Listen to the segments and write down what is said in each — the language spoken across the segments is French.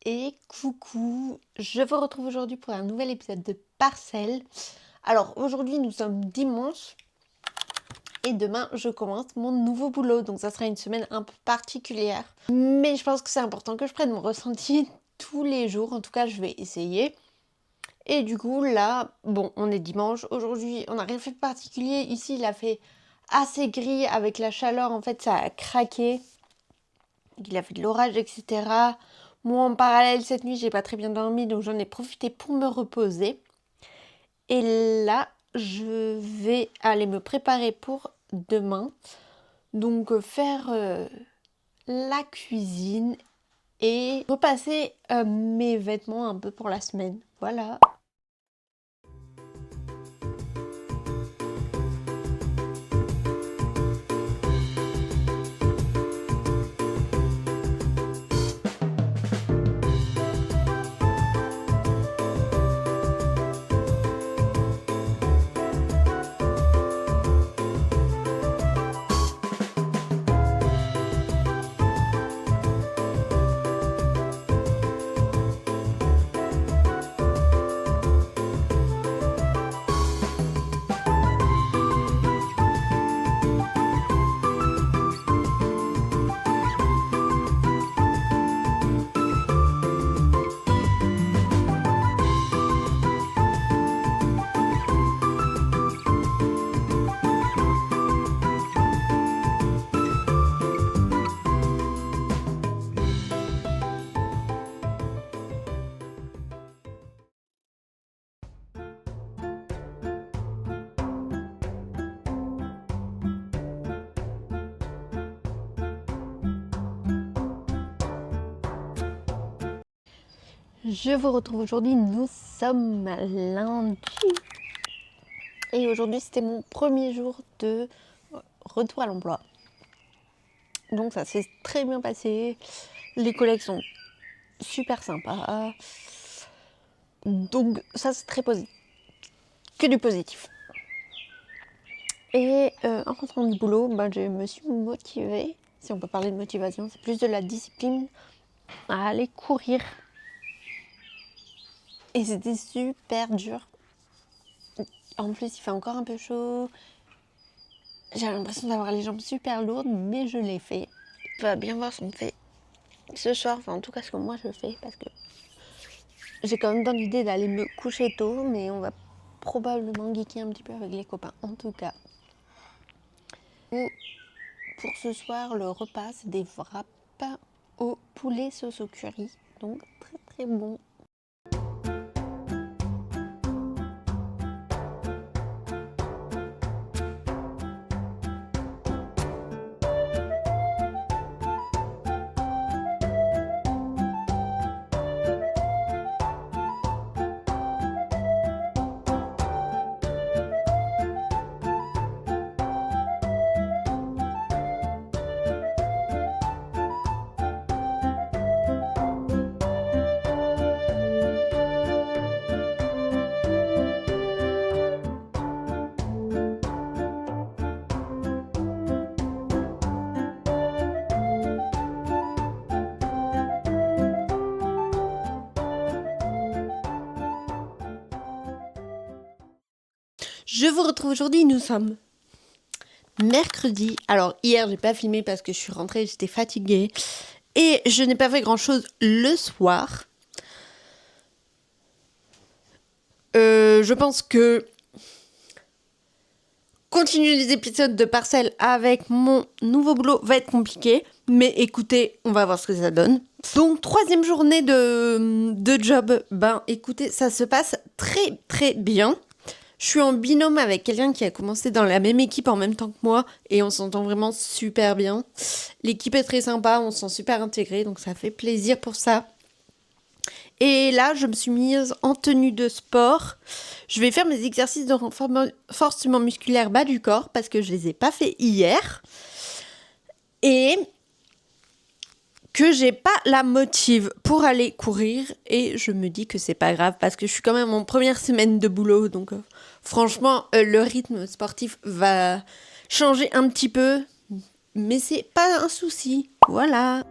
Et coucou, je vous retrouve aujourd'hui pour un nouvel épisode de Parcelle. Alors aujourd'hui nous sommes dimanche et demain je commence mon nouveau boulot, donc ça sera une semaine un peu particulière. Mais je pense que c'est important que je prenne mon ressenti tous les jours, en tout cas je vais essayer. Et du coup là, bon on est dimanche, aujourd'hui on n'a rien fait de particulier, ici il a fait assez gris avec la chaleur, en fait ça a craqué. Il a fait de l'orage, etc. Moi, en parallèle, cette nuit, j'ai pas très bien dormi, donc j'en ai profité pour me reposer. Et là, je vais aller me préparer pour demain. Donc, faire la cuisine et repasser mes vêtements un peu pour la semaine. Voilà. Je vous retrouve aujourd'hui, nous sommes lundi. Et aujourd'hui, c'était mon premier jour de retour à l'emploi. Donc ça s'est très bien passé. Les collègues sont super sympas. Donc ça c'est très positif. Que du positif. Et en rentrant du boulot, je me suis motivée. Si on peut parler de motivation, c'est plus de la discipline à aller courir. Et c'était super dur. En plus, il fait encore un peu chaud. J'avais l'impression d'avoir les jambes super lourdes, mais je l'ai fait. On va bien voir ce qu'on fait ce soir. Enfin, en tout cas, ce que moi je fais, parce que j'ai quand même dans l'idée d'aller me coucher tôt, mais on va probablement geeker un petit peu avec les copains. En tout cas, pour ce soir, le repas, c'est des wraps au poulet sauce au curry. Donc, très très bon. Je vous retrouve aujourd'hui, nous sommes mercredi. Alors hier j'ai pas filmé parce que je suis rentrée, j'étais fatiguée. Et je n'ai pas fait grand chose le soir. Je pense que continuer les épisodes de Parcelle avec mon nouveau boulot va être compliqué. Mais écoutez, on va voir ce que ça donne. Donc, troisième journée de job. Écoutez, ça se passe très très bien. Je suis en binôme avec quelqu'un qui a commencé dans la même équipe en même temps que moi. Et on s'entend vraiment super bien. L'équipe est très sympa, on se sent super intégrés. Donc ça fait plaisir pour ça. Et là, je me suis mise en tenue de sport. Je vais faire mes exercices de renforcement musculaire bas du corps parce que je les ai pas fait hier. Et que j'ai pas la motive pour aller courir. Et je me dis que c'est pas grave parce que je suis quand même en première semaine de boulot. Donc franchement, le rythme sportif va changer un petit peu. Mais c'est pas un souci. Voilà.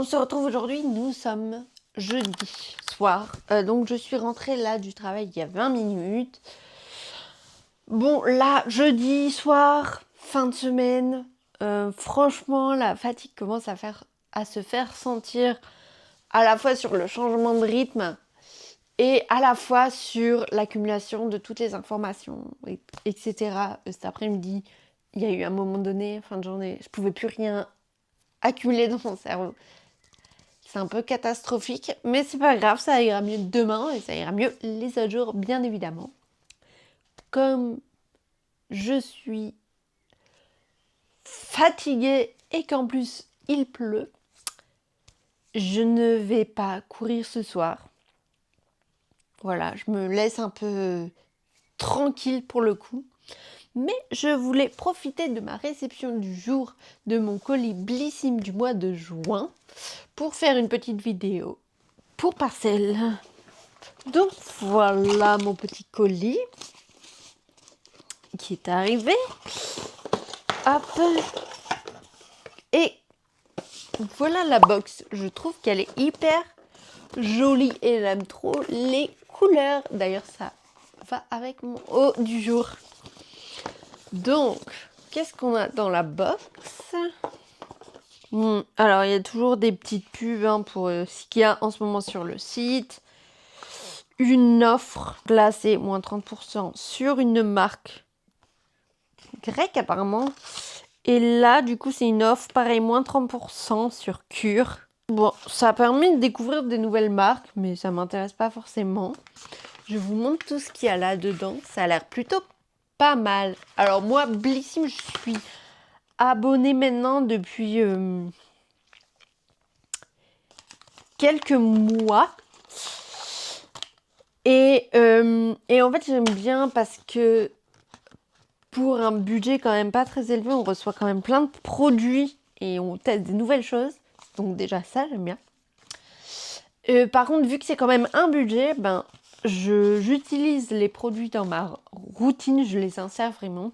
se retrouve aujourd'hui, nous sommes jeudi soir. Donc je suis rentrée là du travail il y a 20 minutes. Bon là, jeudi soir, fin de semaine, franchement la fatigue commence à se faire sentir à la fois sur le changement de rythme et à la fois sur l'accumulation de toutes les informations, etc. Cet après-midi, il y a eu un moment donné, fin de journée, je pouvais plus rien accumuler dans mon cerveau. C'est un peu catastrophique, mais c'est pas grave, ça ira mieux demain et ça ira mieux les autres jours, bien évidemment. Comme je suis fatiguée et qu'en plus il pleut, je ne vais pas courir ce soir. Voilà, je me laisse un peu tranquille pour le coup. Mais je voulais profiter de ma réception du jour de mon colis Blissim du mois de juin pour faire une petite vidéo pour Parcelle. Donc voilà mon petit colis qui est arrivé. Hop. Et voilà la box. Je trouve qu'elle est hyper jolie et j'aime trop les couleurs. D'ailleurs ça va avec mon haut du jour. Donc, qu'est-ce qu'on a dans la box? Alors, il y a toujours des petites pubs pour ce qu'il y a en ce moment sur le site. Une offre, là c'est moins 30% sur une marque grecque apparemment. Et là, du coup, c'est une offre, pareil, moins 30% sur Cure. Bon, ça a permis de découvrir des nouvelles marques, mais ça m'intéresse pas forcément. Je vous montre tout ce qu'il y a là-dedans. Ça a l'air plutôt pas mal. Alors moi, Blissim, je suis abonnée maintenant depuis quelques mois. Et en fait, j'aime bien parce que pour un budget quand même pas très élevé, on reçoit quand même plein de produits et on teste des nouvelles choses. Donc déjà ça, j'aime bien. Par contre, vu que c'est quand même un budget, j'utilise les produits dans ma routine, je les insère vraiment.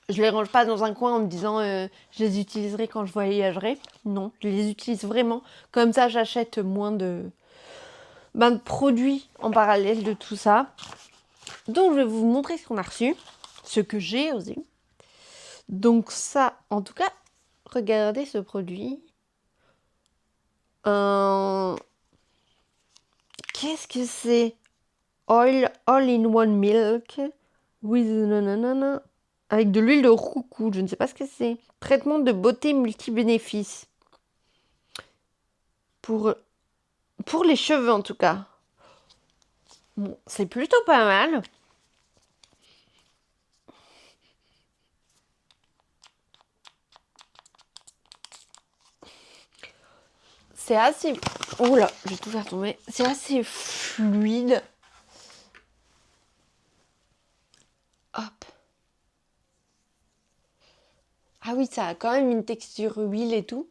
Je les range pas dans un coin en me disant je les utiliserai quand je voyagerai. Non, je les utilise vraiment. Comme ça, j'achète moins de produits en parallèle de tout ça. Donc, je vais vous montrer ce qu'on a reçu. Ce que j'ai aussi. Donc ça, en tout cas, regardez ce produit. Qu'est-ce que c'est? Oil all-in-one milk with nanana, avec de l'huile de roucou. Je ne sais pas ce que c'est. Traitement de beauté multi-bénéfices. Pour les cheveux en tout cas. Bon, c'est plutôt pas mal. C'est assez... Oh là, je vais tout faire tomber. C'est assez fluide. Hop. Ah oui, ça a quand même une texture huile et tout.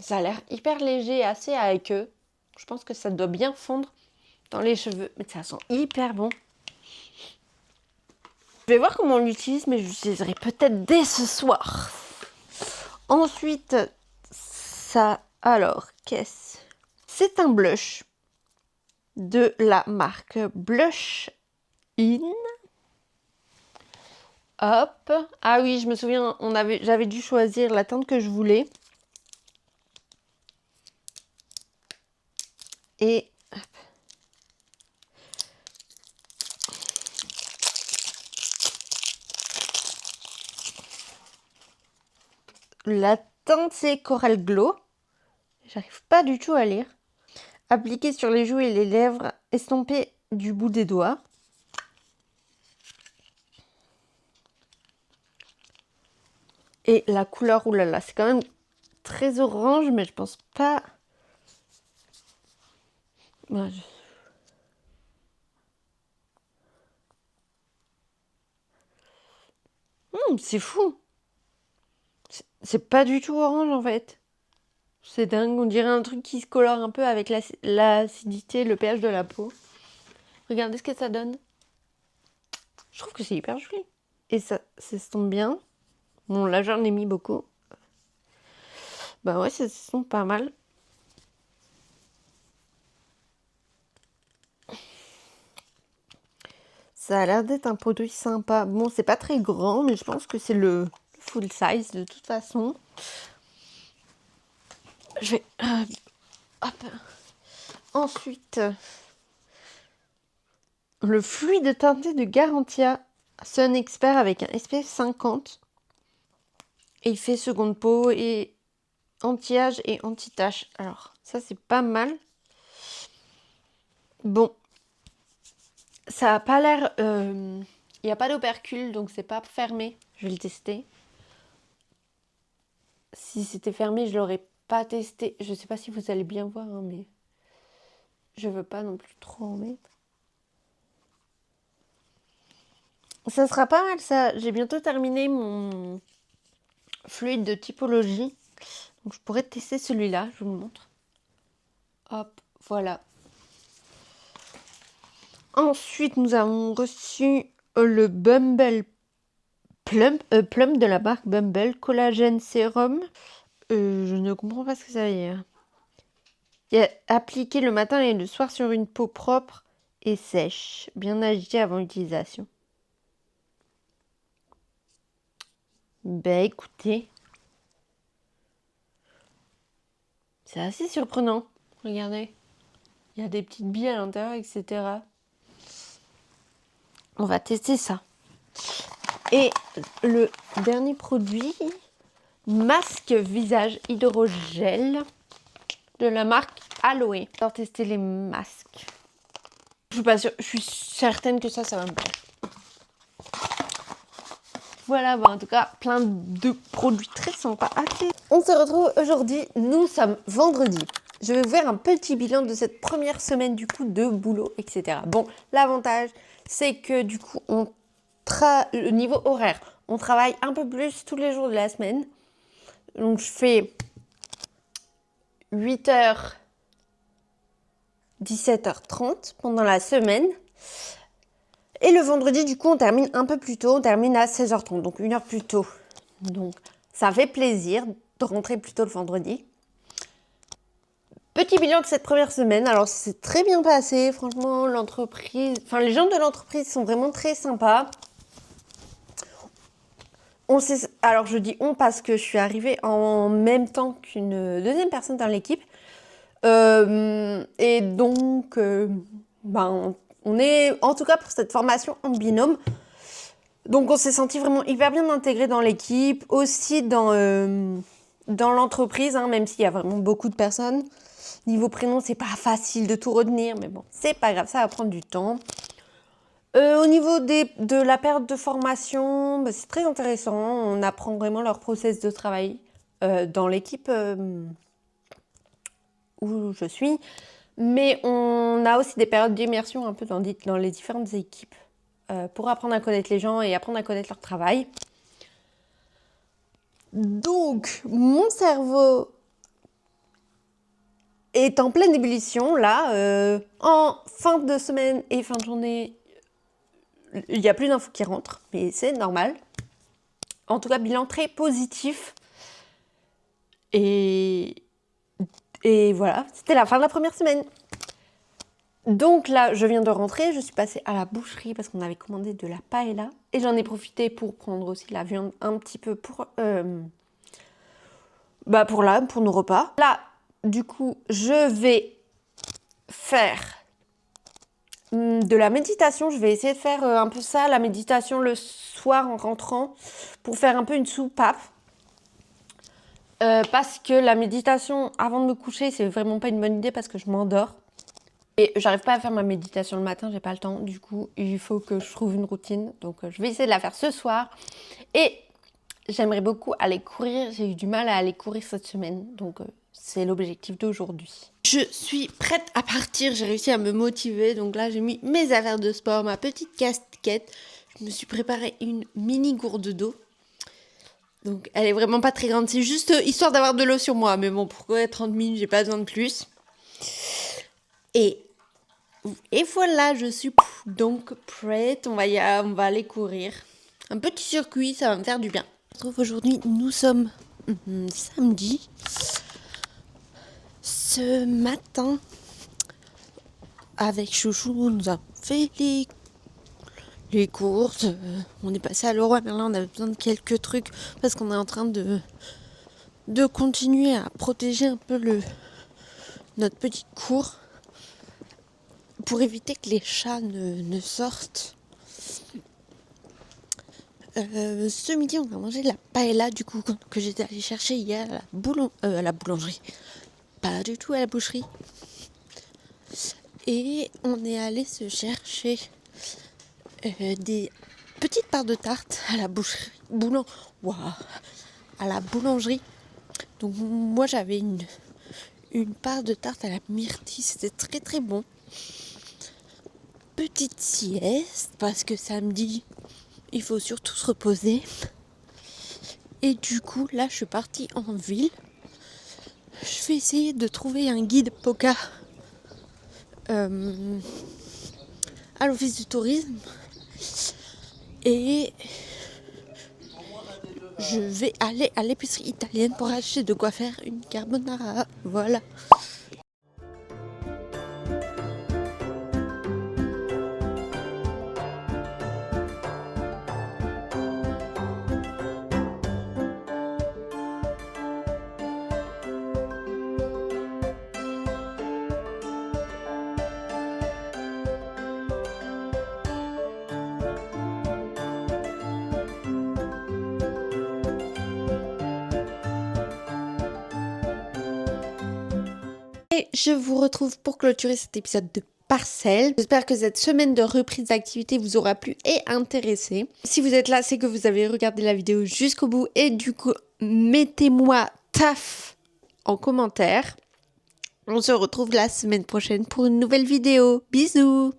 Ça a l'air hyper léger et assez aqueux. Je pense que ça doit bien fondre dans les cheveux. Mais ça sent hyper bon. Je vais voir comment on l'utilise, mais je l'utiliserai peut-être dès ce soir. Ensuite, ça... Alors, qu'est-ce? C'est un blush de la marque Blush In. Hop. Ah oui, je me souviens, j'avais dû choisir la teinte que je voulais. Et... Hop. La teinte, c'est Coral Glow. J'arrive pas du tout à lire. Appliquer sur les joues et les lèvres, estomper du bout des doigts. Et la couleur, oulala, c'est quand même très orange, mais je pense pas... Ouais, c'est fou. C'est pas du tout orange en fait. C'est dingue, on dirait un truc qui se colore un peu avec l'acidité, le pH de la peau. Regardez ce que ça donne. Je trouve que c'est hyper joli. Et ça s'estompe bien. Bon, là j'en ai mis beaucoup. Bah ouais, ça sent pas mal. Ça a l'air d'être un produit sympa. Bon, c'est pas très grand, mais je pense que c'est le full size de toute façon. Je vais... hop. Ensuite, le fluide teinté de Garantia Sun Expert avec un SPF 50. Et il fait seconde peau et anti-âge et anti-tache. Alors, ça, c'est pas mal. Bon. Ça a pas l'air... Il n'y a pas d'opercule, donc c'est pas fermé. Je vais le tester. Si c'était fermé, je l'aurais pas testé. Je sais pas si vous allez bien voir, hein, mais je veux pas non plus trop en mettre. Ça sera pas mal, ça. J'ai bientôt terminé mon fluide de typologie. Donc je pourrais tester celui-là, je vous le montre. Hop, voilà. Ensuite, nous avons reçu le Bumble Plum de la marque Bumble Collagène Sérum. Je ne comprends pas ce que ça veut dire. Appliqué le matin et le soir sur une peau propre et sèche, bien agitée avant utilisation. Ben écoutez, c'est assez surprenant. Regardez, il y a des petites billes à l'intérieur, etc. On va tester ça. Et le dernier produit, masque visage hydrogel de la marque Aloe. On va tester les masques. Je suis pas sûre, je suis certaine que ça va me plaire. Voilà, bah en tout cas, plein de produits très sympas. On se retrouve aujourd'hui, nous sommes vendredi. Je vais vous faire un petit bilan de cette première semaine du coup de boulot, etc. Bon, l'avantage, c'est que du coup, au niveau horaire, on travaille un peu plus tous les jours de la semaine. Donc, je fais 8h, 17h30 pendant la semaine. Et le vendredi, du coup, on termine un peu plus tôt. On termine à 16h30, donc 1 heure plus tôt. Donc, ça fait plaisir de rentrer plus tôt le vendredi. Petit bilan de cette première semaine. Alors, c'est très bien passé. Franchement, l'entreprise... Enfin, les gens de l'entreprise sont vraiment très sympas. Alors, je dis on parce que je suis arrivée en même temps qu'une deuxième personne dans l'équipe. Et donc, on est, en tout cas pour cette formation, en binôme. Donc, on s'est senti vraiment hyper bien intégrés dans l'équipe. Aussi dans l'entreprise, hein, même s'il y a vraiment beaucoup de personnes. Niveau prénom, c'est pas facile de tout retenir, mais bon, c'est pas grave, ça va prendre du temps. Au niveau de la période de formation, bah, c'est très intéressant. On apprend vraiment leur process de travail dans l'équipe où je suis. Mais on a aussi des périodes d'immersion un peu dans les différentes équipes pour apprendre à connaître les gens et apprendre à connaître leur travail. Donc, mon cerveau est en pleine ébullition, là. En fin de semaine et fin de journée, il n'y a plus d'infos qui rentrent, mais c'est normal. En tout cas, bilan très positif. Et voilà, c'était la fin de la première semaine. Donc là, je viens de rentrer, je suis passée à la boucherie parce qu'on avait commandé de la paella. Et j'en ai profité pour prendre aussi la viande un petit peu pour nos repas. Là, du coup, je vais faire de la méditation. Je vais essayer de faire un peu ça, la méditation le soir en rentrant, pour faire un peu une soupape. Parce que la méditation avant de me coucher, c'est vraiment pas une bonne idée parce que je m'endors. Et j'arrive pas à faire ma méditation le matin, j'ai pas le temps. Du coup, il faut que je trouve une routine. Donc, je vais essayer de la faire ce soir. Et j'aimerais beaucoup aller courir. J'ai eu du mal à aller courir cette semaine. Donc, c'est l'objectif d'aujourd'hui. Je suis prête à partir. J'ai réussi à me motiver. Donc là, j'ai mis mes affaires de sport, ma petite casquette. Je me suis préparé une mini gourde d'eau. Donc, elle est vraiment pas très grande. C'est juste histoire d'avoir de l'eau sur moi. Mais bon, pour courir 30 minutes, j'ai pas besoin de plus. Et voilà, je suis donc prête. On va aller courir. Un petit circuit, ça va me faire du bien. Aujourd'hui, nous sommes samedi. ce matin, avec Chouchou, nous avons fait les courses. On est passé à Leroy Merlin, on avait besoin de quelques trucs parce qu'on est en train de continuer à protéger un peu notre petite cour pour éviter que les chats ne sortent. Ce midi, on a mangé de la paella du coup que j'étais allée chercher hier à la boulangerie. Pas du tout à la boucherie. Et on est allé se chercher des petites parts de tarte à la boucherie. À la boulangerie. Donc moi j'avais une part de tarte à la myrtille, c'était très très bon. Petite sieste parce que samedi il faut surtout se reposer. Et du coup là je suis partie en ville. Je vais essayer de trouver un guide Poca à l'office du tourisme. Et je vais aller à l'épicerie italienne pour acheter de quoi faire une carbonara. Voilà. Et je vous retrouve pour clôturer cet épisode de Parcelle. J'espère que cette semaine de reprise d'activité vous aura plu et intéressé. Si vous êtes là, c'est que vous avez regardé la vidéo jusqu'au bout et du coup, mettez-moi taf en commentaire. On se retrouve la semaine prochaine pour une nouvelle vidéo. Bisous!